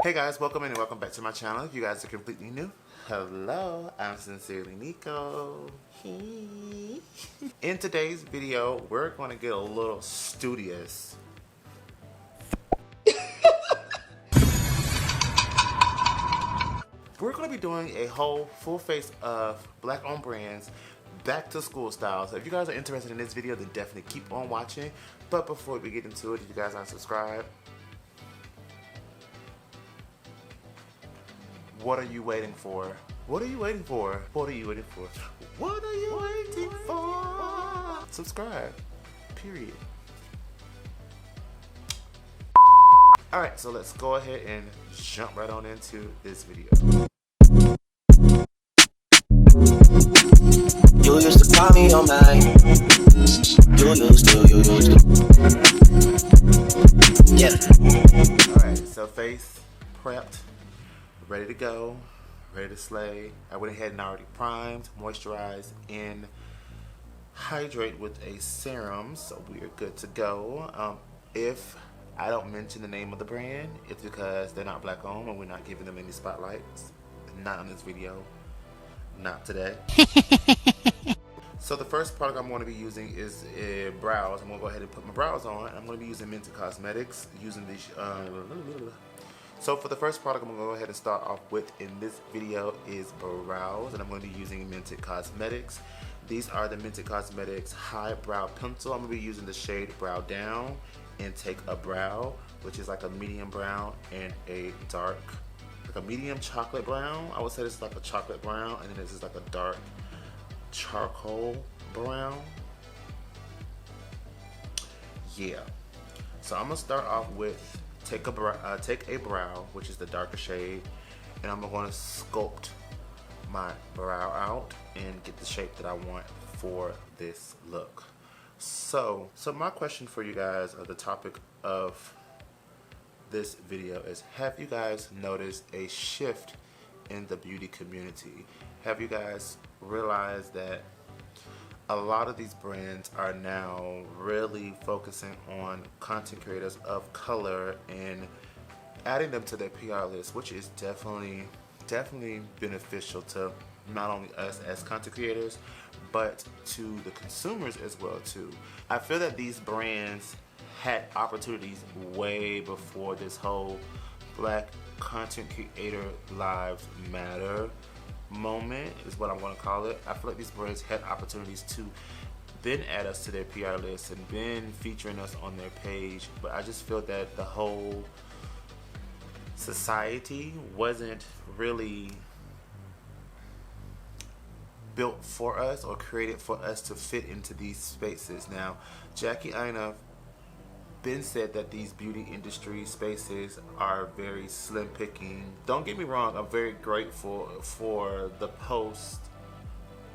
Hey guys, welcome in and welcome back to my channel. If you guys are completely new, hello, I'm sincerely Niko. In today's video, we're going to get a little studious. We're going to be doing a whole full face of black owned brands back to school style. So if you guys are interested in this video, then definitely keep on watching. But before we get into it, if you guys aren't subscribed, what are you waiting for? What are you waiting for? What are you waiting for? What are you waiting for? Subscribe. Period. Alright, so let's go ahead and jump right on into this video. You used to call me on mine. You used to. Yeah. Alright, so face prepped, ready to go, ready to slay. I went ahead and already primed, moisturized, and hydrate with a serum, so we are good to go. If I don't mention the name of the brand, it's because they're not black owned and we're not giving them any spotlights. Not on this video. Not today. So the first product I'm going to be using is brows. I'm going to go ahead and put my brows on. I'm going to be using Linktr Cosmetics, using these. So for the first product I'm going to go ahead and start off with in this video is brows, and I'm going to be using Linktr Cosmetics. These are the Linktr Cosmetics High Brow Pencil. I'm going to be using the shade Brow Down and Take a Brow, which is like a medium brown and a dark, like a medium chocolate brown. I would say this is like a chocolate brown, and then this is like a dark charcoal brown. Yeah. So I'm gonna start off with Take a Brow, which is the darker shade, and I'm gonna sculpt my brow out and get the shape that I want for this look. So my question for you guys, or the topic of this video, is: have you guys noticed a shift in the beauty community? Have you guys realized that a lot of these brands are now really focusing on content creators of color and adding them to their PR list, which is definitely beneficial to not only us as content creators, but to the consumers as well too. I feel that these brands had opportunities way before this whole Black Content Creator Lives Matter moment, is what I'm going to call it. I feel like these brands had opportunities to then add us to their PR list and then featuring us on their page, but I just feel that the whole society wasn't really built for us or created for us to fit into these spaces. Now, Jackie Aina been said that these beauty industry spaces are very slim picking. Don't get me wrong, I'm very grateful for the post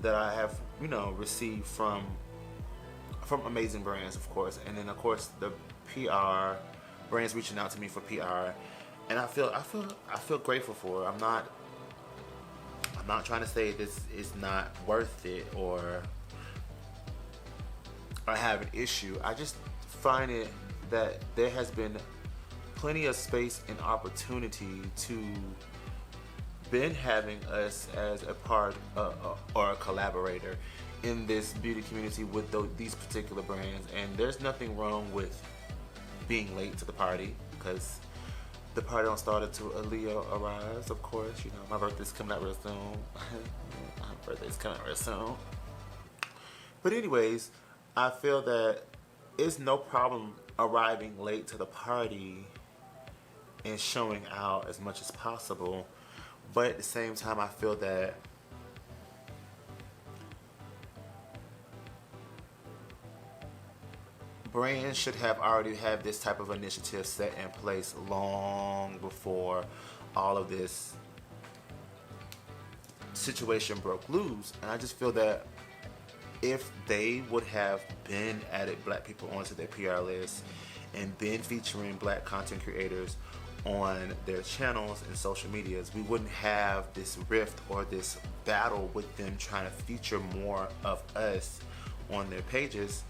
that I have, received from amazing brands, of course, and then of course the PR brands reaching out to me for PR, and I feel grateful for it. I'm not trying to say this is not worth it or I have an issue. I just find it that there has been plenty of space and opportunity to been having us as a part or a collaborator in this beauty community with these particular brands, and there's nothing wrong with being late to the party, because the party don't start until Leo arrives. Of course, my birthday's coming out real soon. My birthday's coming out real soon. But anyways, I feel that it's no problem arriving late to the party and showing out as much as possible, but at the same time I feel that brands should have already had this type of initiative set in place long before all of this situation broke loose. And I just feel that if they would have been added black people onto their PR list and been featuring black content creators on their channels and social medias, we wouldn't have this rift or this battle with them trying to feature more of us on their pages.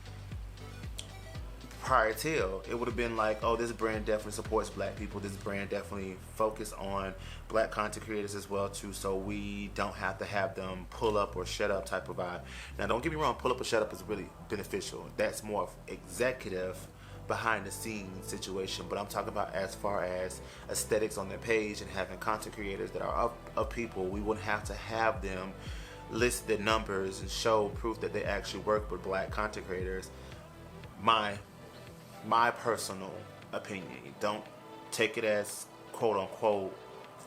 prior till. It would have been like, oh, this brand definitely supports black people. This brand definitely focus on black content creators as well too, so we don't have to have them pull up or shut up type of vibe. Now don't get me wrong, pull up or shut up is really beneficial. That's more executive behind the scenes situation, but I'm talking about as far as aesthetics on their page and having content creators that are of people. We wouldn't have to have them list their numbers and show proof that they actually work with black content creators. My personal opinion. Don't take it as quote unquote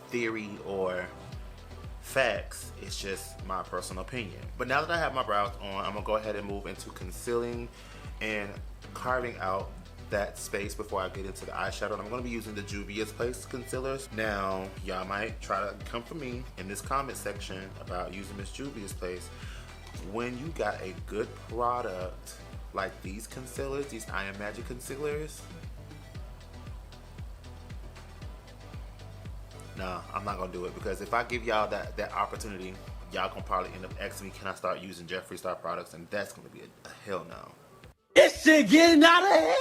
theory or facts. It's just my personal opinion. But now that I have my brows on, I'm gonna go ahead and move into concealing and carving out that space before I get into the eyeshadow. And I'm gonna be using the Juvia's Place concealers. Now, y'all might try to come for me in this comment section about using Miss Juvia's Place. When you got a good product like these concealers, these I Am Magic concealers, nah, I'm not gonna do it, because if I give y'all that opportunity, y'all gonna probably end up asking me, can I start using Jeffree Star products? And that's gonna be a hell no. This shit getting out of hand.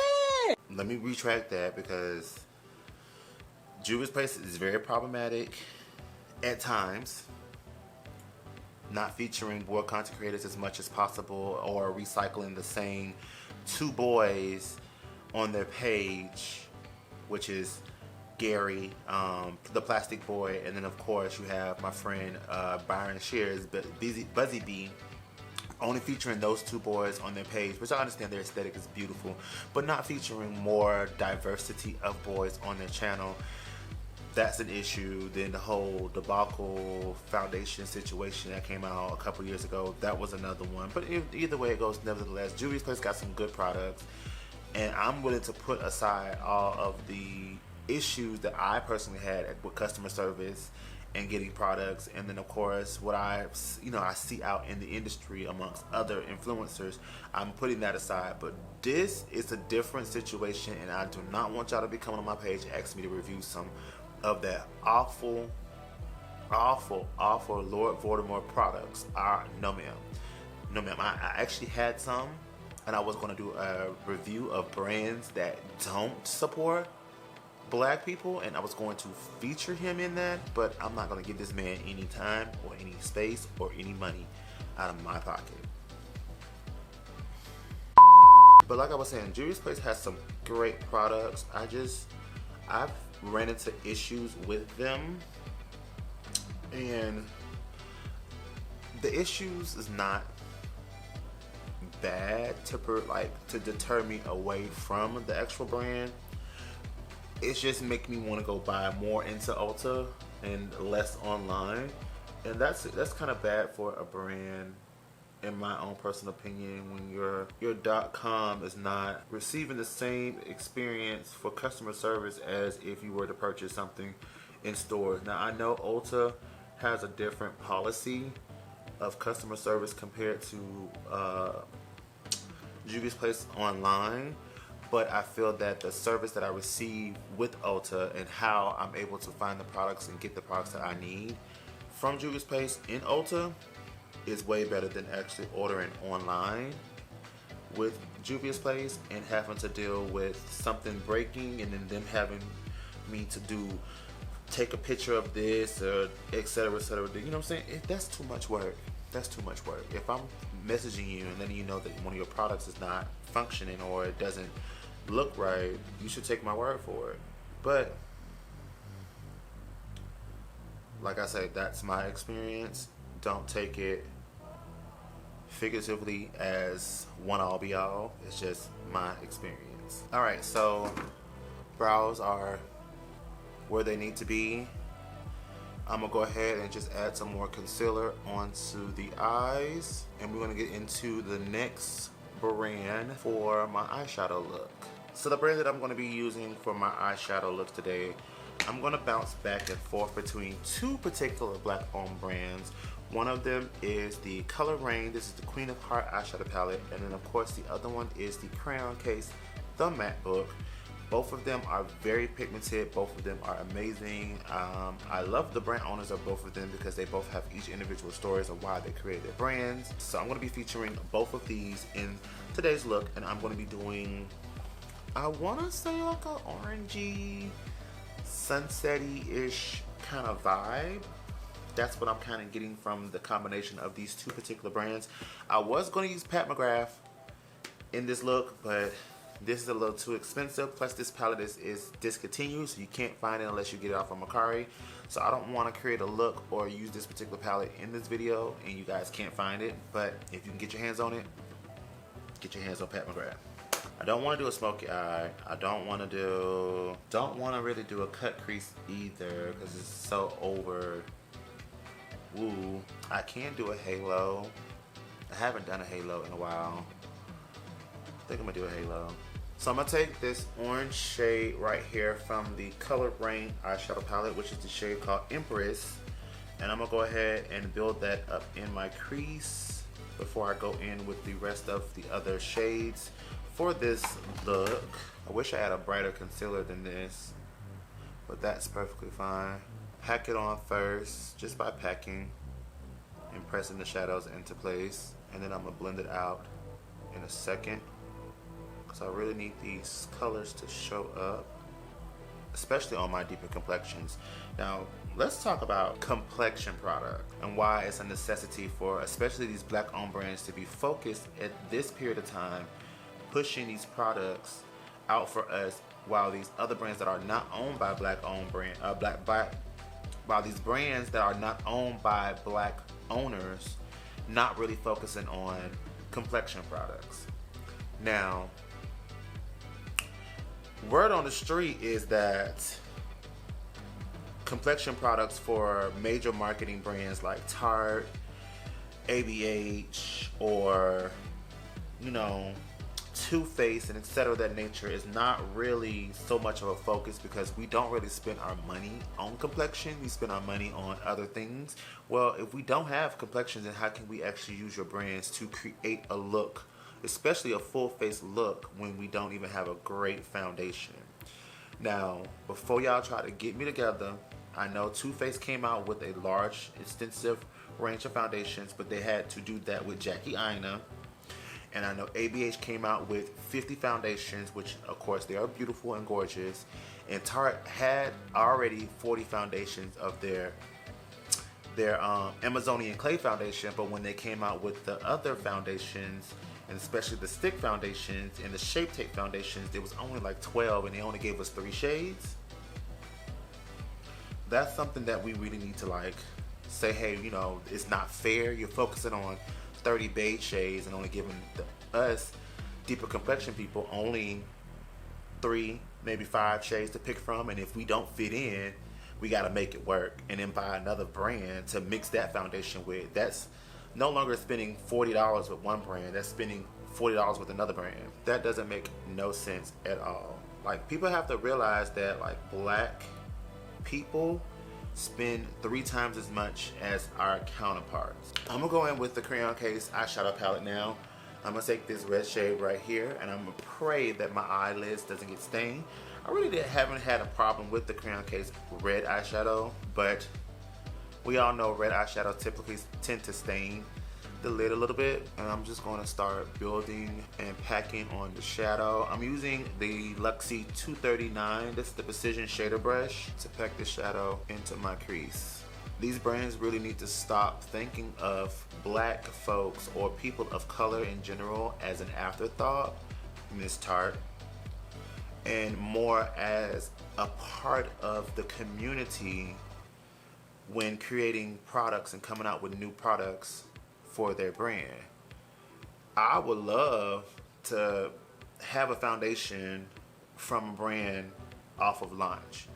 Let me retract that, because Juvia's Place is very problematic at times, not featuring boy content creators as much as possible, or recycling the same two boys on their page, which is Gary, the plastic boy, and then of course you have my friend Byron Shears, Buzzy B, only featuring those two boys on their page, which I understand their aesthetic is beautiful, but not featuring more diversity of boys on their channel. That's an issue. Then the whole debacle foundation situation that came out a couple years ago, that was another one. But either way it goes, nevertheless, Juvia's Place got some good products, and I'm willing to put aside all of the issues that I personally had with customer service and getting products, and then of course what I see out in the industry amongst other influencers. I'm putting that aside, but this is a different situation, and I do not want y'all to be coming on my page asking me to review some of that awful Lord Voldemort products. No ma'am, no ma'am. I actually had some, and I was going to do a review of brands that don't support black people, and I was going to feature him in that, but I'm not going to give this man any time or any space or any money out of my pocket. But like I was saying, Juvia's Place has some great products. I've ran into issues with them, and the issues is not bad to deter me away from the actual brand. It's just making me want to go buy more into Ulta and less online, and that's kind of bad for a brand, in my own personal opinion, when your .com is not receiving the same experience for customer service as if you were to purchase something in stores. Now I know Ulta has a different policy of customer service compared to Juvia's Place online, but I feel that the service that I receive with Ulta and how I'm able to find the products and get the products that I need from Juvia's Place in Ulta is way better than actually ordering online with Juvia's Place and having to deal with something breaking and then them having me to take a picture of this, or etc. etc. You know what I'm saying? That's too much work. That's too much work. If I'm messaging you and letting you know that one of your products is not functioning or it doesn't look right, you should take my word for it. But like I said, that's my experience. Don't take it figuratively as one all be all. It's just my experience. Alright, so brows are where they need to be. I'm gonna go ahead and just add some more concealer onto the eyes, and we're gonna get into the next brand for my eyeshadow look. So the brand that I'm gonna be using for my eyeshadow look today, I'm gonna bounce back and forth between two particular black owned brands. One of them is the Color Rain. This is the Queen of Heart eyeshadow palette, and then of course the other one is the Crayon Case, the Matte Book. Both of them are very pigmented. Both of them are amazing. I love the brand owners of both of them because they both have each individual stories of why they created their brands. So I'm going to be featuring both of these in today's look, and I'm going to be doing I want to say like a orangey, sunsetty-ish kind of vibe. That's what I'm kind of getting from the combination of these two particular brands. I was going to use Pat McGrath in this look, but this is a little too expensive. Plus this palette is discontinued, so you can't find it unless you get it off of Mercari. So I don't want to create a look or use this particular palette in this video and you guys can't find it. But if you can get your hands on it, get your hands on Pat McGrath. I don't want to do a smoky eye. I don't want to really do a cut crease either because it's so over. Woo. I can do a halo. I haven't done a halo in a while. I think I'm gonna do a halo. So I'm gonna take this orange shade right here from the Color Rain eyeshadow palette, which is the shade called Empress, and I'm gonna go ahead and build that up in my crease before I go in with the rest of the other shades for this look. I wish I had a brighter concealer than this, but that's perfectly fine. Pack it on first, just by packing and pressing the shadows into place, and then I'm gonna blend it out in a second. So I really need these colors to show up, especially on my deeper complexions. Now, let's talk about complexion product and why it's a necessity for especially these black-owned brands to be focused at this period of time, pushing these products out for us, while these other brands that are not owned by black-owned brand, while these brands that are not owned by black owners, not really focusing on complexion products. Now, word on the street is that complexion products for major marketing brands like Tarte, ABH, or Too Faced and etc. of that nature is not really so much of a focus because we don't really spend our money on complexion. We spend our money on other things. Well, if we don't have complexion, then how can we actually use your brands to create a look, especially a full face look, when we don't even have a great foundation? Now, before y'all try to get me together, I know Too Faced came out with a large, extensive range of foundations, but they had to do that with Jackie Aina. And I know ABH came out with 50 foundations, which of course they are beautiful and gorgeous. And Tarte had already 40 foundations of their Amazonian clay foundation, but when they came out with the other foundations, and especially the stick foundations and the shape tape foundations, there was only like 12 and they only gave us 3 shades. That's something that we really need to like say, hey, it's not fair. You're focusing on 30 beige shades and only giving us deeper complexion people only 3, maybe 5 shades to pick from, and if we don't fit in, we got to make it work and then buy another brand to mix that foundation with. That's no longer spending $40 with one brand, that's spending $40 with another brand. That doesn't make no sense at all. Like, people have to realize that like black people spend 3 times as much as our counterparts. I'm gonna go in with the Crayon Case eyeshadow palette now. I'm gonna take this red shade right here and I'm gonna pray that my eyelids doesn't get stained. I really haven't had a problem with the Crayon Case red eyeshadow, but we all know red eyeshadow typically tend to stain the lid a little bit, and I'm just going to start building and packing on the shadow. I'm using the Luxie 239, this is the Precision Shader Brush, to pack the shadow into my crease. These brands really need to stop thinking of black folks or people of color in general as an afterthought, Miss Tarte, and more as a part of the community when creating products and coming out with new products for their brand. I would love to have a foundation from a brand off of launch.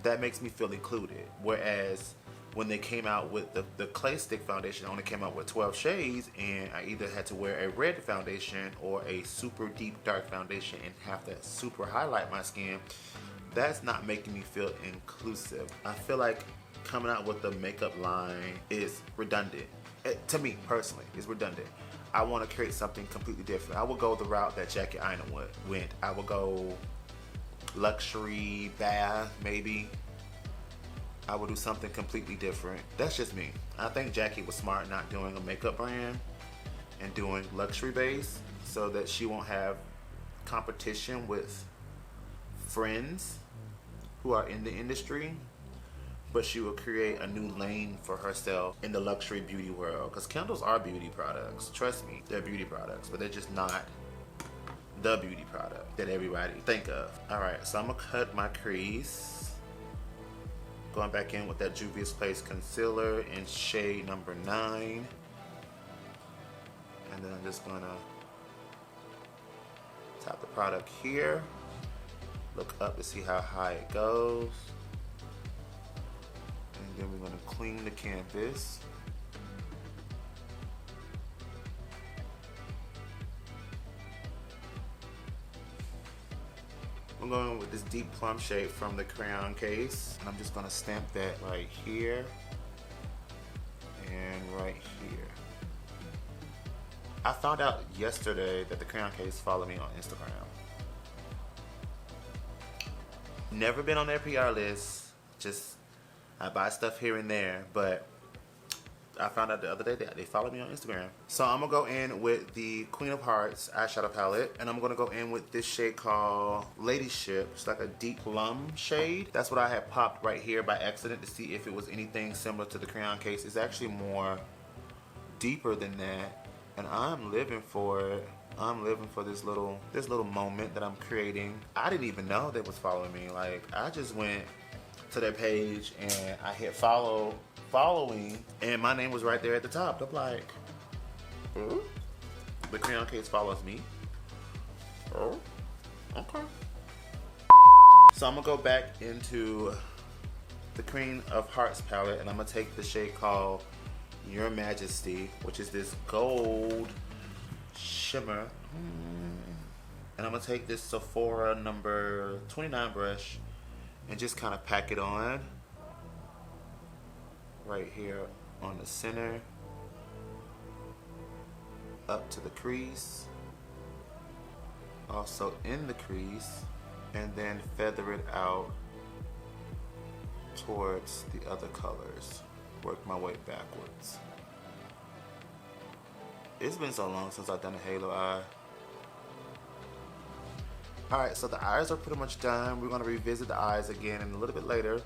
That makes me feel included. Whereas when they came out with the clay stick foundation, only came out with 12 shades, and I either had to wear a red foundation or a super deep dark foundation and have to super highlight my skin. That's not making me feel inclusive. I feel like coming out with the makeup line is redundant. To me personally, it's redundant. I want to create something completely different. I will go the route that Jackie Aina went. I will go luxury bath, maybe. I will do something completely different. That's just me. I think Jackie was smart not doing a makeup brand and doing luxury base, so that she won't have competition with friends who are in the industry, but she will create a new lane for herself in the luxury beauty world. Because candles are beauty products. Trust me, they're beauty products, but they're just not the beauty product that everybody think of. All right, so I'm gonna cut my crease. Going back in with that Juvia's Place concealer in shade number 9. And then I'm just gonna tap the product here. Look up to see how high it goes. And then we're gonna clean the canvas. I'm going with this deep plum shade from the crayon case. And I'm just gonna stamp that right here and right here. I found out yesterday that the crayon case followed me on Instagram. Never been on their PR list, just I buy stuff here and there, but I found out the other day that they follow me on Instagram. So I'm gonna go in with the Queen of Hearts eyeshadow palette, and I'm gonna go in with this shade called Ladyship. It's like a deep plum shade. That's what I had popped right here by accident to see if it was anything similar to the crayon case. It's actually more deeper than that, and I'm living for it. I'm living for this little moment that I'm creating. I didn't even know they was following me. Like, I just went to their page and I hit following, and my name was right there at the top. I'm like, oh, the crayon case follows me. Oh, okay. So I'm gonna go back into the Queen of Hearts palette, and I'm gonna take the shade called Your Majesty, which is this gold shimmer. And I'm gonna take this Sephora number 29 brush and just kind of pack it on right here on the center, up to the crease, also in the crease, and then feather it out towards the other colors. Work my way backwards. It's been so long since I've done a halo eye. Alright, so the eyes are pretty much done. We're going to revisit the eyes again and a little bit later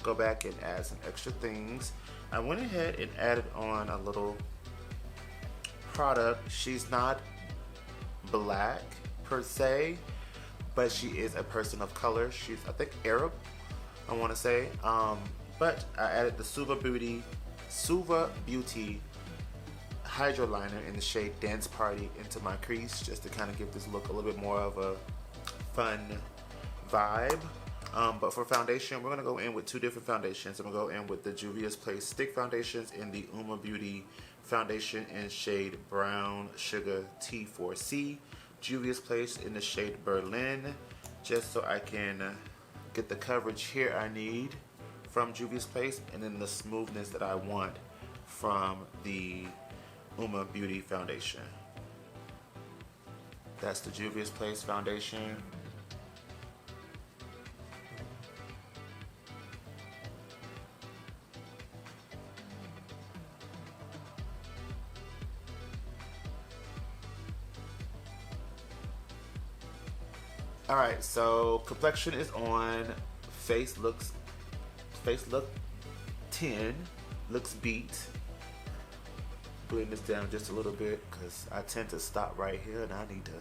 go back and add some extra things. I went ahead and added on a little product. She's not black per se, but she is a person of color. She's, I think, Arab, I want to say. But I added the Suva Beauty Hydro Liner in the shade Dance Party into my crease, just to kind of give this look a little bit more of a fun vibe. But for foundation, we're going to go in with two different foundations. I'm going to go in with the Juvia's Place Stick Foundations in the Uma Beauty Foundation in shade Brown Sugar T4C. Juvia's Place in the shade Berlin, just so I can get the coverage here I need from Juvia's Place, and then the smoothness that I want from the Uma Beauty Foundation. That's the Juvia's Place foundation. Alright, so complexion is on, face look 10, looks beat. Blend this down just a little bit because I tend to stop right here and I need to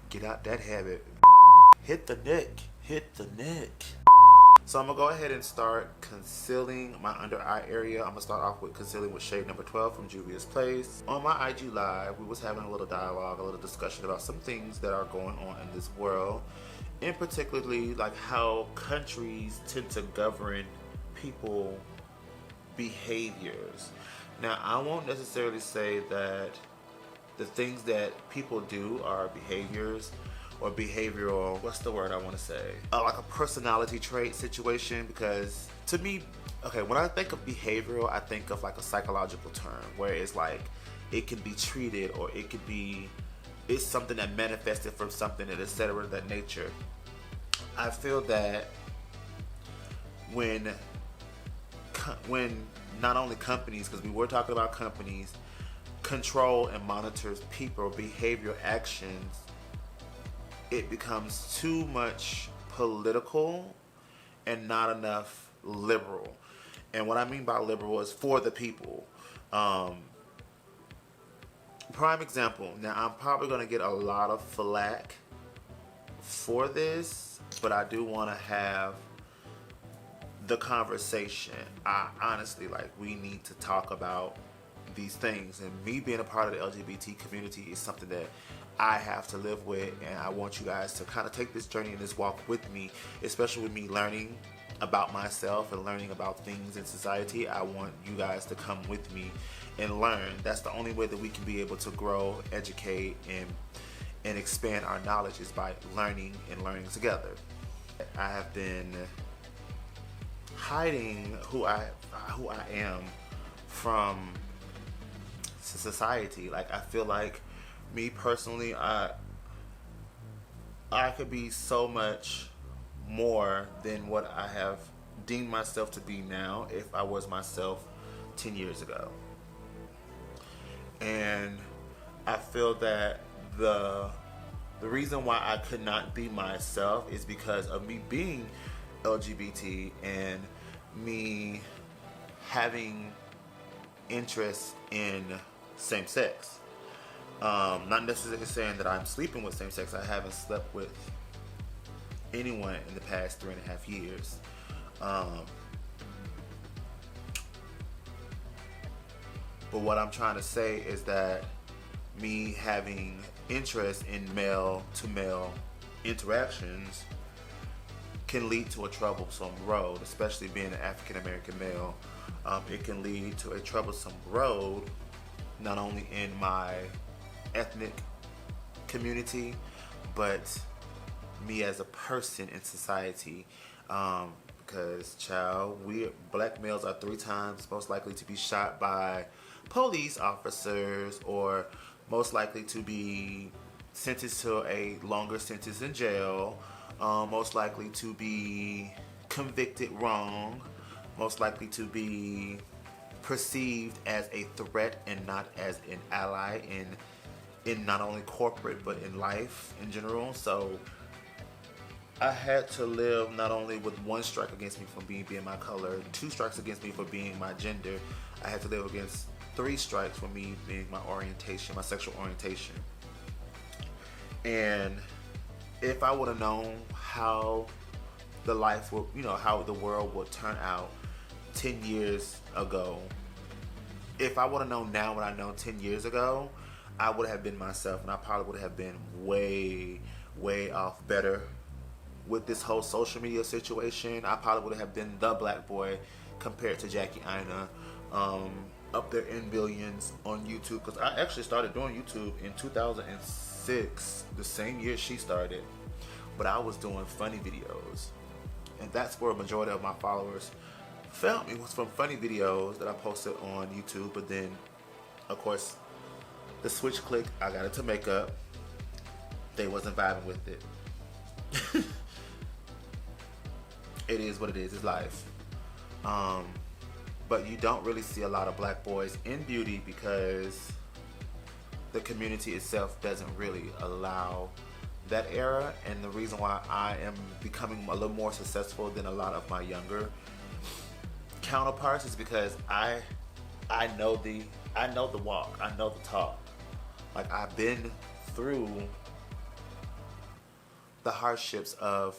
get out that habit. Hit the neck, hit the neck. So I'm gonna go ahead and start concealing my under eye area. I'm gonna start off with concealing with shade number 12 from Juvia's Place. On my IG live, we was having a little dialogue, a little discussion about some things that are going on in this world, in particularly like how countries tend to govern people behaviors. Now, I won't necessarily say that the things that people do are behaviors or behavioral, what's the word I want to say? Like a personality trait situation, because to me, okay, when I think of behavioral, I think of like a psychological term where it's like it can be treated or it could be, it's something that manifested from something, and etc. of that nature. I feel that when not only companies, because we were talking about companies, control and monitors people behavior actions, it becomes too much political and not enough liberal. And what I mean by liberal is for the people. Prime example. Now, I'm probably going to get a lot of flack for this, but I do want to have the conversation. I honestly, we need to talk about these things. And me being a part of the LGBT community is something that I have to live with, and I want you guys to kind of take this journey and this walk with me, especially with me learning about myself and learning about things in society. I want you guys to come with me and learn. That's the only way that we can be able to grow, educate, and expand our knowledge is by learning and learning together. I have been hiding who I am from society. I feel like me personally, I could be so much more than what I have deemed myself to be now if I was myself 10 years ago. And I feel that the reason why I could not be myself is because of me being LGBT and me having interest in same sex. Not necessarily saying that I'm sleeping with same sex. I haven't slept with anyone in the past 3.5 years. But what I'm trying to say is that me having interest in male to male interactions can lead to a troublesome road, especially being an African American male. It can lead to a troublesome road, not only in my ethnic community, but me as a person in society. Because, child, we black males are 3 times most likely to be shot by police officers, or most likely to be sentenced to a longer sentence in jail, most likely to be convicted wrong, most likely to be perceived as a threat and not as an ally in not only corporate but in life in general. So I had to live not only with 1 strike against me for being my color, 2 strikes against me for being my gender. I had to live against 3 strikes for me being my orientation, my sexual orientation. And if I would have known how the life would, how the world would turn out 10 years ago, if I would have known now what I know 10 years ago, I would have been myself, and I probably would have been way, way off better with this whole social media situation. I probably would have been the black boy compared to Jackie Aina, up there in billions on YouTube, because I actually started doing YouTube in 2006, the same year she started, but I was doing funny videos, and that's where a majority of my followers found me, was from funny videos that I posted on YouTube. But then, of course, the switch clicked, I got into makeup, they wasn't vibing with it. It is what it is, it's life. But you don't really see a lot of black boys in beauty because the community itself doesn't really allow that era. And the reason why I am becoming a little more successful than a lot of my younger counterparts is because I know the walk, I know the talk. I've been through the hardships of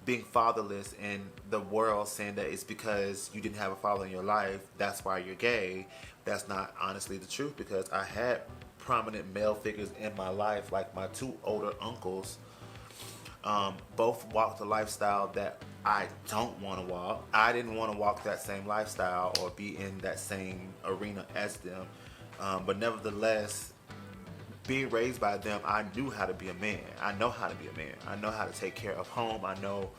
being fatherless, and the world saying that it's because you didn't have a father in your life, that's why you're gay. That's not honestly the truth, because I had prominent male figures in my life, like my 2 older uncles. Both walked a lifestyle that I don't want to walk. I didn't want to walk that same lifestyle or be in that same arena as them. But nevertheless, being raised by them, I knew how to be a man. I know how to be a man. I know how to take care of home. I know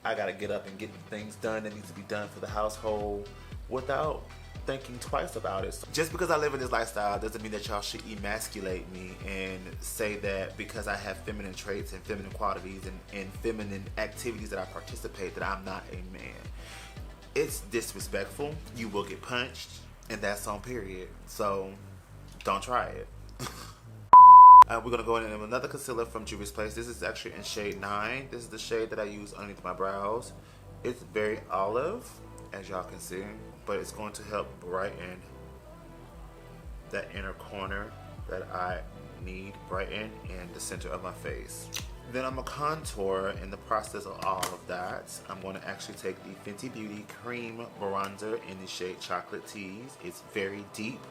I gotta get up and get the things done that needs to be done for the household without thinking twice about it. So just because I live in this lifestyle doesn't mean that y'all should emasculate me and say that because I have feminine traits and feminine qualities and feminine activities that I participate, that I'm not a man. It's disrespectful. You will get punched, and that's on period. So don't try it. We're going to go in with another concealer from Juvia's Place. This is actually in shade 9. This is the shade that I use underneath my brows. It's very olive, as y'all can see, but it's going to help brighten that inner corner that I need brighten in the center of my face. Then I'm going to contour. In the process of all of that, I'm going to actually take the Fenty Beauty Cream Bronzer in the shade Chocolate Tease. It's very deep.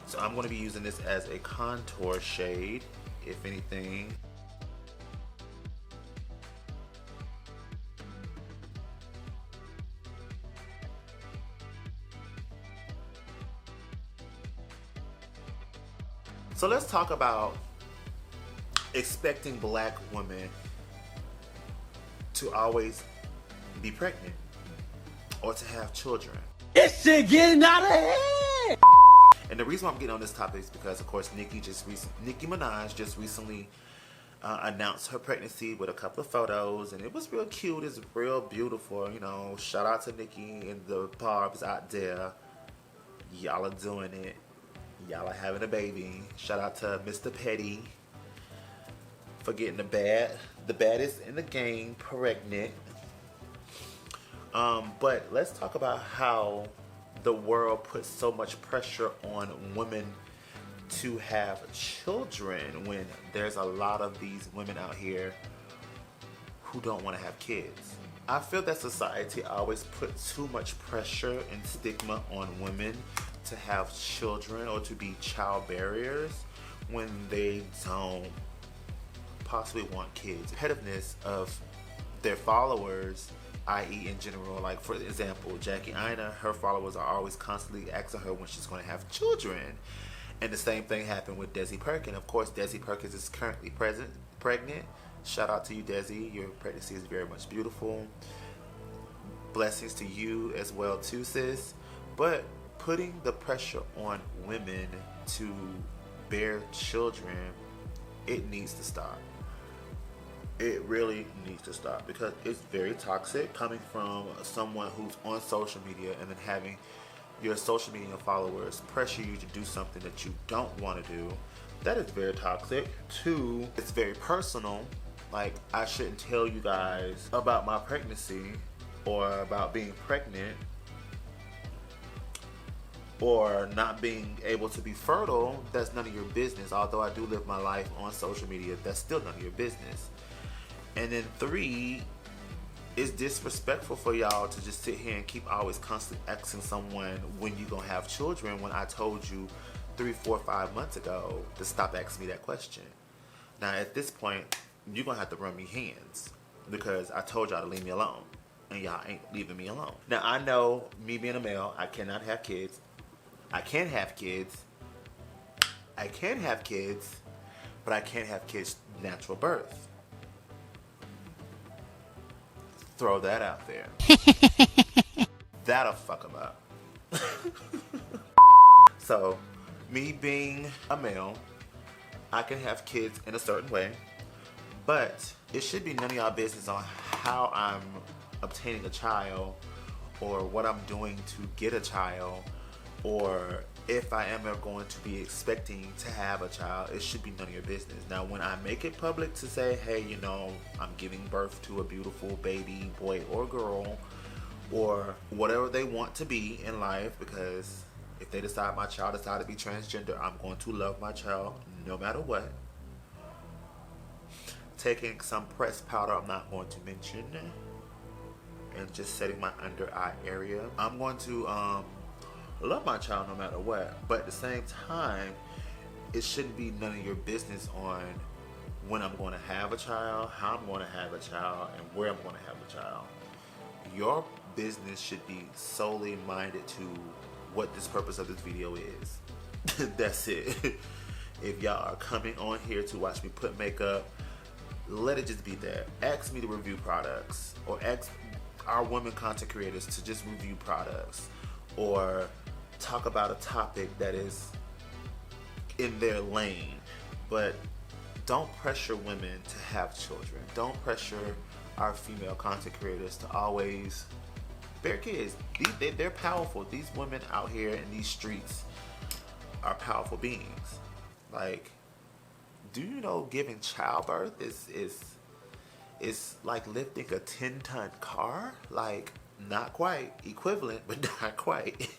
So I'm going to be using this as a contour shade, if anything. So let's talk about expecting black women to always be pregnant or to have children. This shit getting out of hand. And the reason why I'm getting on this topic is because, of course, Nicki Minaj just recently announced her pregnancy with a couple of photos, and it was real cute. It's real beautiful. You know, shout out to Nicki and the Barbs out there. Y'all are doing it. Y'all are having a baby. Shout out to Mr. Petty for getting the baddest in the game pregnant. But let's talk about how the world puts so much pressure on women to have children when there's a lot of these women out here who don't want to have kids. I feel that society always puts too much pressure and stigma on women to have children or to be child barriers when they don't possibly want kids. Competitiveness of their followers, i.e. in general, like for example, Jackie Aina, her followers are always constantly asking her when she's going to have children. And the same thing happened with Desi Perkins. Of course, Desi Perkins is currently pregnant. Shout out to you, Desi. Your pregnancy is very much beautiful. Blessings to you as well too, sis. But putting the pressure on women to bear children, it needs to stop. It really needs to stop because it's very toxic coming from someone who's on social media and then having your social media followers pressure you to do something that you don't want to do. That is very toxic. 2, it's very personal. Like, I shouldn't tell you guys about my pregnancy or about being pregnant or not being able to be fertile. That's none of your business. Although I do live my life on social media, that's still none of your business. And then 3, it's disrespectful for y'all to just sit here and keep always constantly asking someone when you gonna have children when I told you 3, 4, 5 months ago to stop asking me that question. Now at this point, you're gonna have to run me hands because I told y'all to leave me alone and y'all ain't leaving me alone. Now I know, me being a male, I cannot have kids. I can have kids. I can have kids, but I can't have kids natural birth. Throw that out there. That'll fuck them up. So, me being a male, I can have kids in a certain way, but it should be none of y'all business on how I'm obtaining a child or what I'm doing to get a child or if I am ever going to be expecting to have a child. It should be none of your business. Now, when I make it public to say, hey, you know, I'm giving birth to a beautiful baby, boy or girl, or whatever they want to be in life, because if they decide my child decide to be transgender, I'm going to love my child no matter what. Taking some pressed powder I'm not going to mention, and just setting my under eye area. I'm going to love my child no matter what, but at the same time, it shouldn't be none of your business on when I'm going to have a child, how I'm going to have a child, and where I'm going to have a child. Your business should be solely minded to what this purpose of this video is. That's it. If y'all are coming on here to watch me put makeup, let it just be that. Ask me to review products, or ask our women content creators to just review products, or talk about a topic that is in their lane. But don't pressure women to have children. Don't pressure our female content creators to always bear kids. They're powerful. These women out here in these streets are powerful beings. Like, do you know giving childbirth is like lifting a 10-ton car? Like, not quite equivalent, but not quite.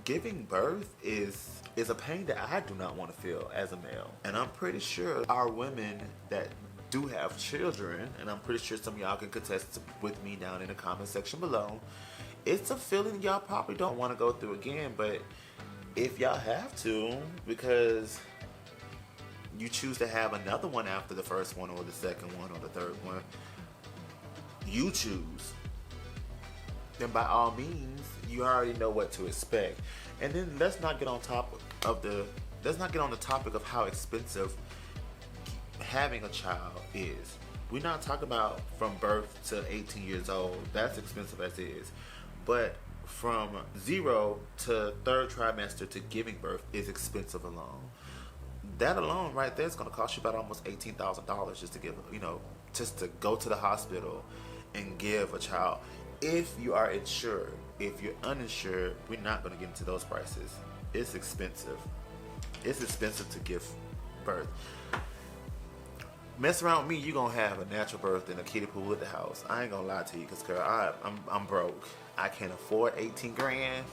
Giving birth is a pain that I do not want to feel as a male. And I'm pretty sure our women that do have children, and I'm pretty sure some of y'all can contest with me down in the comment section below, it's a feeling y'all probably don't want to go through again. But if y'all have to, because you choose to have another one after the first one or the second one or the third one, you choose, then by all means, you already know what to expect. And then let's not get on the topic of how expensive having a child is. We're not talking about from birth to 18 years old. That's expensive as is. But from 0 to 3rd trimester to giving birth is expensive alone. That alone right there is going to cost you about almost $18,000 just to give, just to go to the hospital and give a child. If you are insured. If you're uninsured, we're not going to get into those prices. It's expensive. It's expensive to give birth. Mess around with me, you're going to have a natural birth in a kiddie pool at the house. I ain't going to lie to you, because girl, I'm broke. I can't afford 18 grand.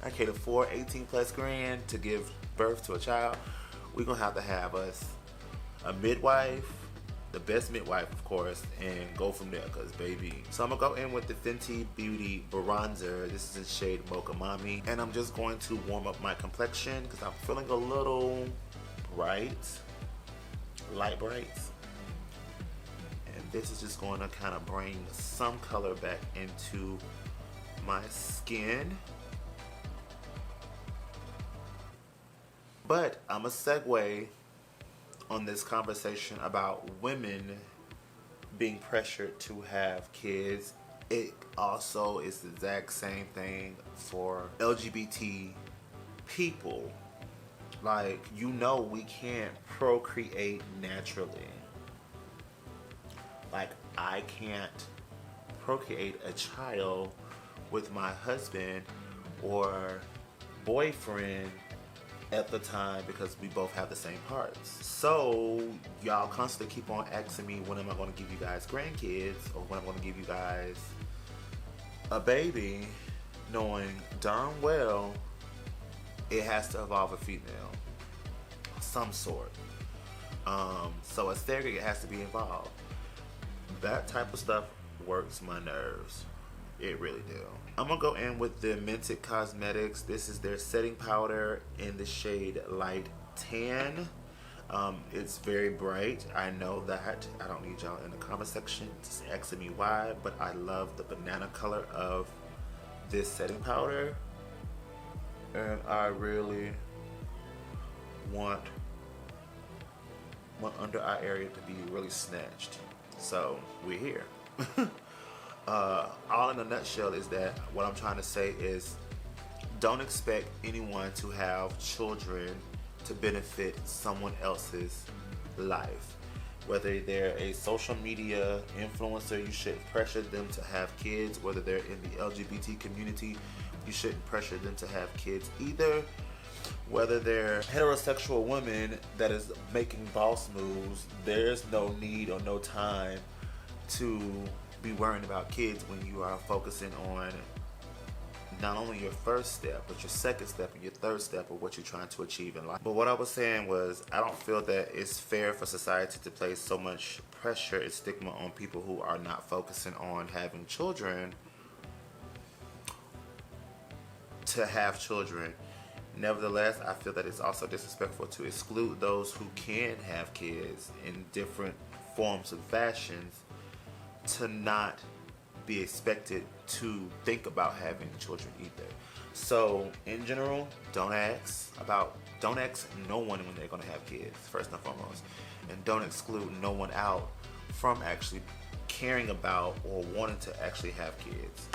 I can't afford 18 plus grand to give birth to a child. We're going to have us a midwife, the best midwife, of course, and go from there, because baby. So I'm going to go in with the Fenty Beauty Bronzer. This is in shade Mocha Mommy. And I'm just going to warm up my complexion because I'm feeling a little bright, light brights. And this is just going to kind of bring some color back into my skin. But I'm going to segue on this conversation about women being pressured to have kids. It also is the exact same thing for LGBT people. Like, we can't procreate naturally. Like, I can't procreate a child with my husband or boyfriend at the time because we both have the same parts. So y'all constantly keep on asking me, when am I going to give you guys grandkids, or when I'm going to give you guys a baby, knowing darn well it has to involve a female of some sort. So a surrogate has to be involved. That type of stuff works my nerves. It really do. I'm gonna go in with the Minted Cosmetics. This is their setting powder in the shade Light Tan. It's very bright. I know that. I don't need y'all in the comment section to ask me why, but I love the banana color of this setting powder. And I really want my under eye area to be really snatched. So we're here. All in a nutshell is that what I'm trying to say is, don't expect anyone to have children to benefit someone else's life. Whether they're a social media influencer, you shouldn't pressure them to have kids. Whether they're in the LGBT community, you shouldn't pressure them to have kids either. Whether they're heterosexual women that is making boss moves, there's no need or no time to be worrying about kids when you are focusing on not only your first step, but your second step and your third step of what you're trying to achieve in life. But what I was saying was, I don't feel that it's fair for society to place so much pressure and stigma on people who are not focusing on having children to have children. Nevertheless, I feel that it's also disrespectful to exclude those who can have kids in different forms and fashions to not be expected to think about having children either. So in general, don't ask no one when they're going to have kids, first and foremost, and don't exclude no one out from actually caring about or wanting to actually have kids.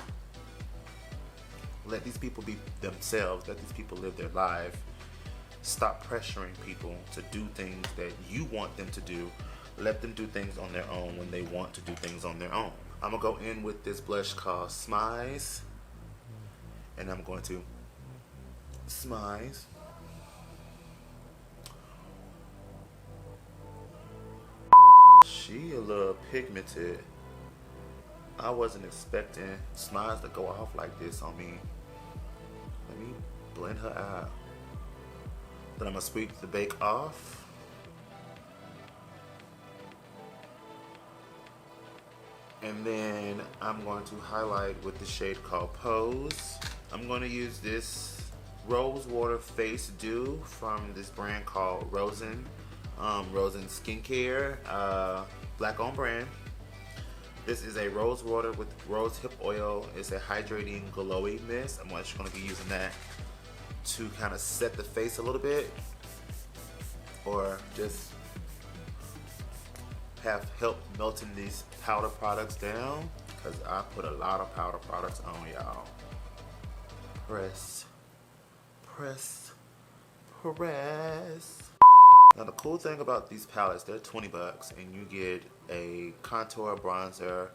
Let these people be themselves. Let these people live their life. Stop pressuring people to do things that you want them to do. Let them do things on their own when they want to do things on their own. I'm going to go in with this blush called Smize. And I'm going to smize She a little pigmented. I wasn't expecting smiles to go off like this on me. Let me blend her out. Then I'm gonna sweep the bake off. And then I'm going to highlight with the shade called Pose. I'm going to use this Rose Water Face Dew from this brand called Rosen. Rosen Skincare, black owned brand. This is a rose water with rose hip oil. It's a hydrating glowy mist. I'm just going to be using that to kind of set the face a little bit, or just have help melting these powder products down, because I put a lot of powder products on, y'all. Press, press, press. Now the cool thing about these palettes, they're 20 bucks and you get a contour, bronzer,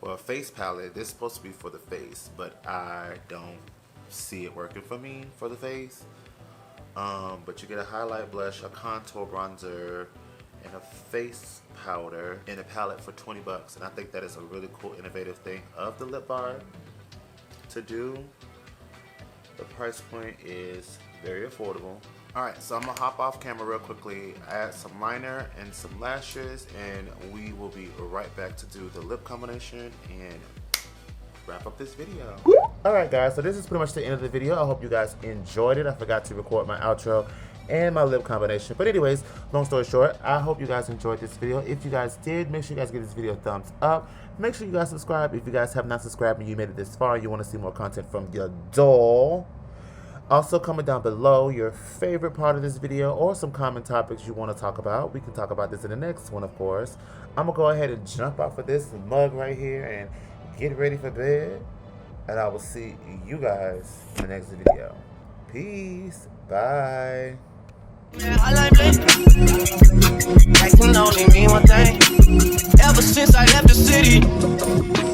or a face palette. This is supposed to be for the face, but I don't see it working for me for the face. But you get a highlight blush, a contour bronzer, and a face powder in a palette for 20 bucks. And I think that is a really cool, innovative thing of the lip bar to do. The price point is very affordable. Alright, so I'm gonna hop off camera real quickly, add some liner and some lashes, and we will be right back to do the lip combination and wrap up this video. Alright guys, so this is pretty much the end of the video. I hope you guys enjoyed it. I forgot to record my outro and my lip combination. But anyways, long story short, I hope you guys enjoyed this video. If you guys did, make sure you guys give this video a thumbs up. Make sure you guys subscribe. If you guys have not subscribed and you made it this far, you want to see more content from your doll. Also, comment down below your favorite part of this video or some common topics you want to talk about. We can talk about this in the next one, of course. I'm going to go ahead and jump off of this mug right here and get ready for bed. And I will see you guys in the next video. Peace. Bye. Yeah, I like me. That can only mean one thing. Ever since I left the city.